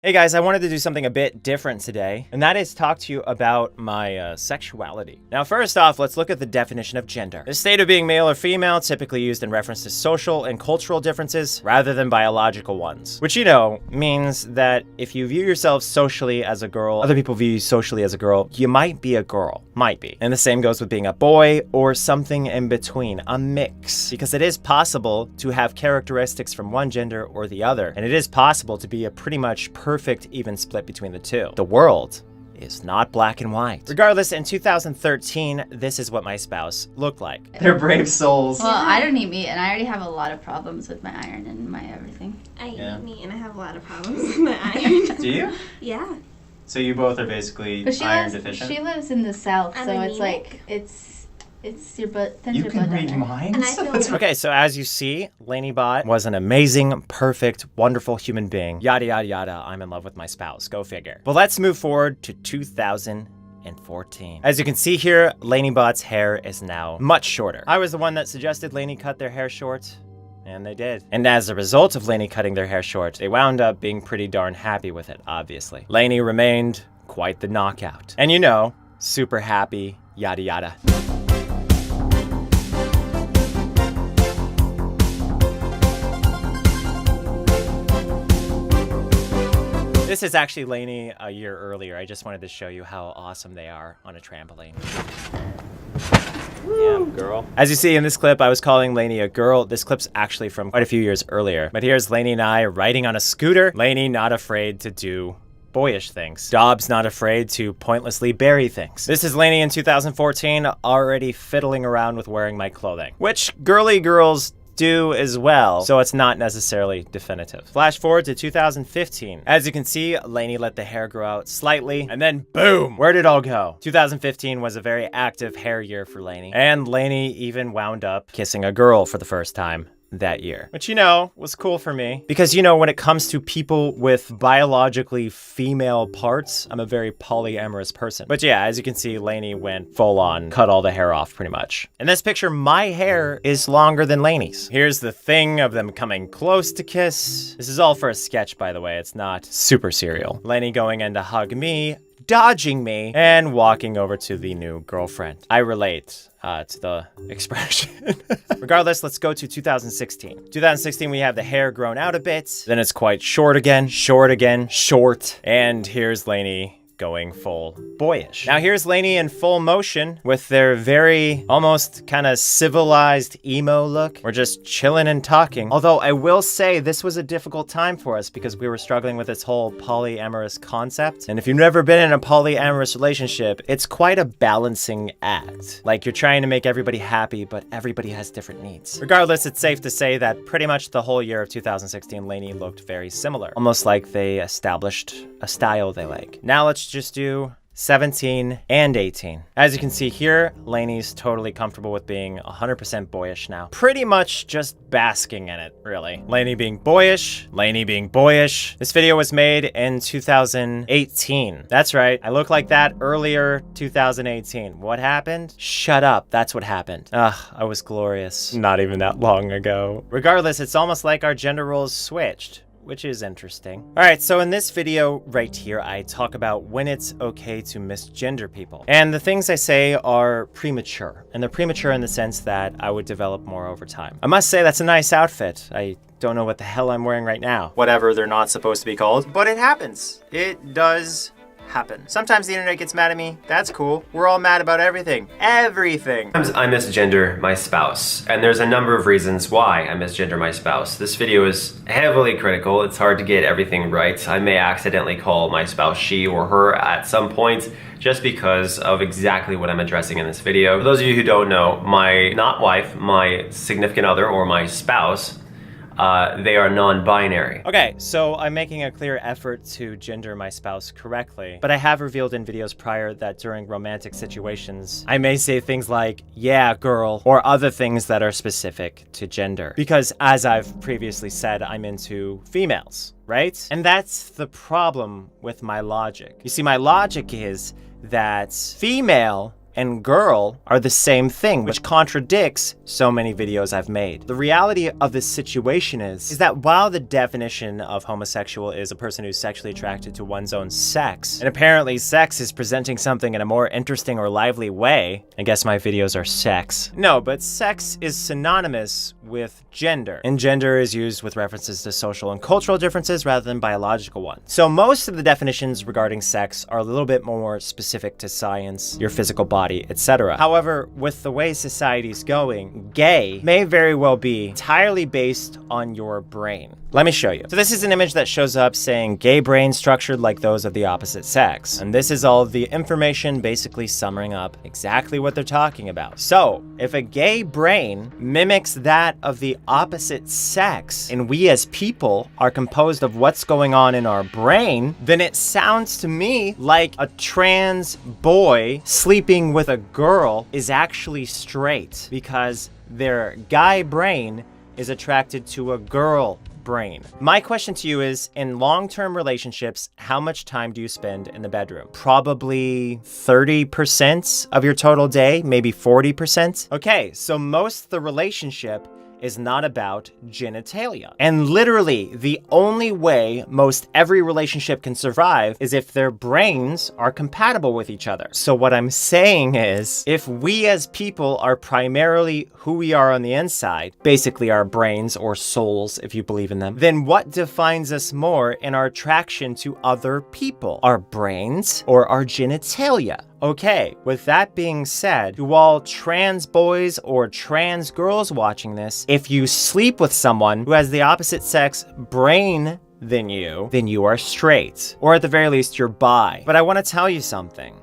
Hey guys, I wanted to do something a bit different today, and that is talk to you about my sexuality. Now, first off, let's look at the definition of gender. The state of being male or female, typically used in reference to social and cultural differences rather than biological ones. Which, means that if you view yourself socially as a girl, other people view you socially as a girl, you might be a girl. Might be. And the same goes with being a boy or something in between, a mix. Because it is possible to have characteristics from one gender or the other, and it is possible to be a pretty much perfect even split between the two. The world is not black and white. Regardless, in 2013, this is what my spouse looked like. They're brave souls. Well, I don't eat meat, and I already have a lot of problems with my iron and my everything. I eat meat, and I have a lot of problems with my iron. Do you? Yeah. So you both are basically iron deficient? She lives in the south, I'm so anemic. it's like, it's your butt, You can read minds? And I feel Okay, so as you see, Lainey Bot was an amazing, perfect, wonderful human being. Yada, yada, yada, I'm in love with my spouse. Go figure. But let's move forward to 2014. As you can see here, Lainey Bot's hair is now much shorter. I was the one that suggested Lainey cut their hair short, and they did. And as a result of Lainey cutting their hair short, they wound up being pretty darn happy with it, obviously. Lainey remained quite the knockout. And super happy, yada, yada. This is actually Lainey a year earlier. I just wanted to show you how awesome they are on a trampoline. Yeah, girl. As you see in this clip, I was calling Lainey a girl. This clip's actually from quite a few years earlier. But here's Lainey and I riding on a scooter. Lainey not afraid to do boyish things. Dobbs not afraid to pointlessly bury things. This is Lainey in 2014, already fiddling around with wearing my clothing, which girly girls do as well, so it's not necessarily definitive. Flash forward to 2015. As you can see, Lainey let the hair grow out slightly, and then boom, where'd it all go? 2015 was a very active hair year for Lainey, and Lainey even wound up kissing a girl for the first time that year, which was cool for me because when it comes to people with biologically female parts, I'm a very polyamorous person. But yeah, as you can see, Lainey went full on, cut all the hair off pretty much. In this picture, my hair is longer than Lainey's. Here's the thing of them coming close to kiss. This is all for a sketch, by the way. It's not super serial. Lainey going in to hug me, dodging me, and walking over to the new girlfriend. I relate to the expression. Regardless, let's go to 2016. 2016, we have the hair grown out a bit. Then it's quite short again, short. And here's Lainey going full boyish. Now here's Lainey in full motion with their very almost kind of civilized emo look. We're just chilling and talking. Although I will say this was a difficult time for us because we were struggling with this whole polyamorous concept. And if you've never been in a polyamorous relationship, it's quite a balancing act. Like you're trying to make everybody happy, but everybody has different needs. Regardless, it's safe to say that pretty much the whole year of 2016, Lainey looked very similar. Almost like they established a style they like. Now let's just do 17 and 18. As you can see here, Lainey's totally comfortable with being 100% boyish now. Pretty much just basking in it, really. Lainey being boyish. This video was made in 2018. That's right, I look like that earlier 2018. What happened? Shut up, that's what happened. Ugh, I was glorious. Not even that long ago. Regardless, it's almost like our gender roles switched, which is interesting. All right, so in this video right here, I talk about when it's okay to misgender people. And the things I say are premature. And they're premature in the sense that I would develop more over time. I must say that's a nice outfit. I don't know what the hell I'm wearing right now. Whatever they're not supposed to be called, but it happens. It does happen. Sometimes the internet gets mad at me. That's cool. We're all mad about everything. Everything. Sometimes I misgender my spouse, and there's a number of reasons why I misgender my spouse. This video is heavily critical. It's hard to get everything right. I may accidentally call my spouse she or her at some point just because of exactly what I'm addressing in this video. For those of you who don't know, my not wife, my significant other, or my spouse, they are non-binary. Okay, so I'm making a clear effort to gender my spouse correctly, but I have revealed in videos prior that during romantic situations, I may say things like, yeah, girl, or other things that are specific to gender. Because as I've previously said, I'm into females, right? And that's the problem with my logic. You see, my logic is that female and girl are the same thing, which contradicts so many videos I've made. The reality of this situation is that while the definition of homosexual is a person who's sexually attracted to one's own sex, and apparently sex is presenting something in a more interesting or lively way, I guess my videos are sex. No, but sex is synonymous with gender, and gender is used with references to social and cultural differences rather than biological ones. So most of the definitions regarding sex are a little bit more specific to science, your physical body, etc. However, with the way society's going, gay may very well be entirely based on your brain. Let me show you. So this is an image that shows up saying gay brain structured like those of the opposite sex. And this is all the information basically summing up exactly what they're talking about. So if a gay brain mimics that of the opposite sex, and we as people are composed of what's going on in our brain, then it sounds to me like a trans boy sleeping with a girl is actually straight because their guy brain is attracted to a girl brain. My question to you is, in long-term relationships, how much time do you spend in the bedroom? Probably 30% of your total day, maybe 40%. Okay, so most of the relationship is not about genitalia. And literally, the only way most every relationship can survive is if their brains are compatible with each other. So what I'm saying is, if we as people are primarily who we are on the inside, basically our brains or souls, if you believe in them, then what defines us more in our attraction to other people? Our brains or our genitalia? Okay, with that being said, to all trans boys or trans girls watching this, if you sleep with someone who has the opposite sex brain than you, then you are straight. Or at the very least, you're bi. But I want to tell you something.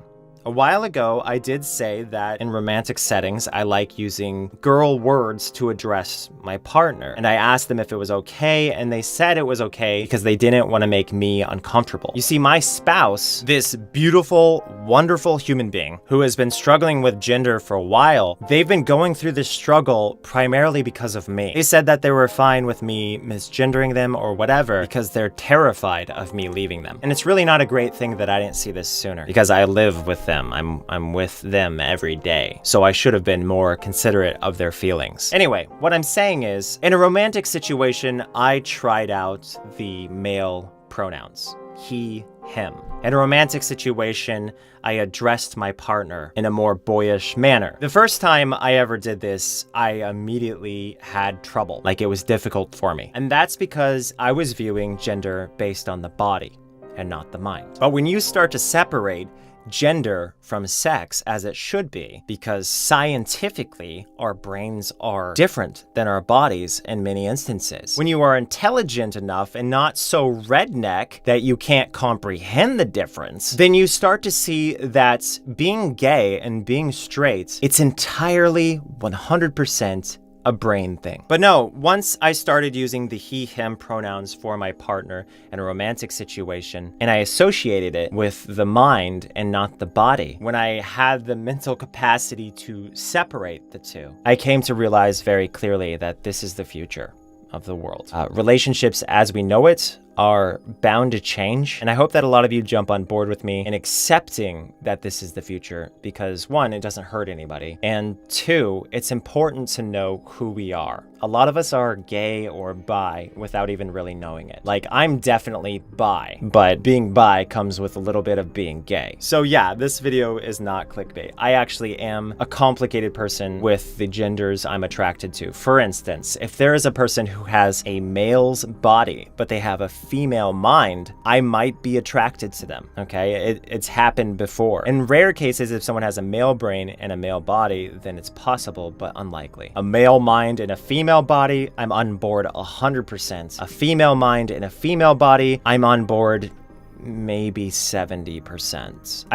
A while ago, I did say that in romantic settings, I like using girl words to address my partner. And I asked them if it was okay, and they said it was okay because they didn't want to make me uncomfortable. You see, my spouse, this beautiful, wonderful human being who has been struggling with gender for a while, they've been going through this struggle primarily because of me. They said that they were fine with me misgendering them or whatever because they're terrified of me leaving them. And it's really not a great thing that I didn't see this sooner because I live with them. I'm with them every day. So I should have been more considerate of their feelings. Anyway, what I'm saying is, in a romantic situation, I tried out the male pronouns. He, him. In a romantic situation, I addressed my partner in a more boyish manner. The first time I ever did this, I immediately had trouble. Like, it was difficult for me. And that's because I was viewing gender based on the body and not the mind. But when you start to separate gender from sex, as it should be, because scientifically our brains are different than our bodies in many instances. When you are intelligent enough and not so redneck that you can't comprehend the difference, then you start to see that being gay and being straight, it's entirely 100% a brain thing. But no, once I started using the he, him pronouns for my partner in a romantic situation, and I associated it with the mind and not the body, when I had the mental capacity to separate the two, I came to realize very clearly that this is the future of the world. Relationships as we know it are bound to change, and I hope that a lot of you jump on board with me in accepting that this is the future, because one, it doesn't hurt anybody, and two, it's important to know who we are. A lot of us are gay or bi without even really knowing it. Like, I'm definitely bi, but being bi comes with a little bit of being gay. So yeah, this video is not clickbait. I actually am a complicated person with the genders I'm attracted to. For instance, if there is a person who has a male's body, but they have a female mind, I might be attracted to them, okay? It's happened before. In rare cases, if someone has a male brain and a male body, then it's possible, but unlikely. A male mind and a female body, I'm on board 100%. A female mind and a female body, I'm on board maybe 70%.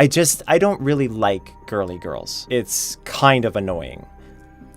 I don't really like girly girls. It's kind of annoying.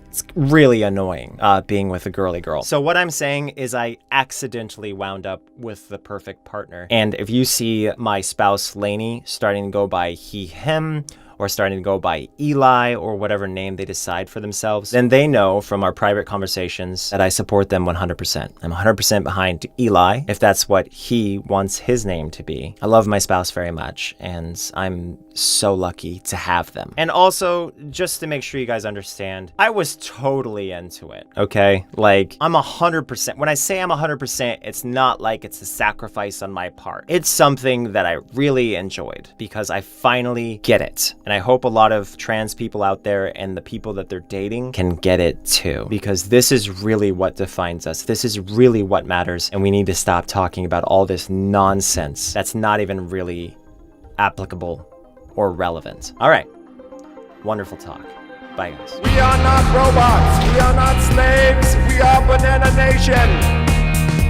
It's really annoying being with a girly girl. So what I'm saying is I accidentally wound up with the perfect partner. And if you see my spouse Lainey starting to go by he, him, or starting to go by Eli or whatever name they decide for themselves, then they know from our private conversations that I support them 100%. I'm 100% behind Eli if that's what he wants his name to be. I love my spouse very much, and I'm so lucky to have them. And also, just to make sure you guys understand, I was totally into it, okay? Like, I'm 100%. When I say I'm 100%, it's not like it's a sacrifice on my part. It's something that I really enjoyed because I finally get it. And I hope a lot of trans people out there and the people that they're dating can get it too, because this is really what defines us. This is really what matters, and we need to stop talking about all this nonsense that's not even really applicable or relevant. All right. Wonderful talk. Bye, guys. We are not robots. We are not slaves. We are Banana Nation.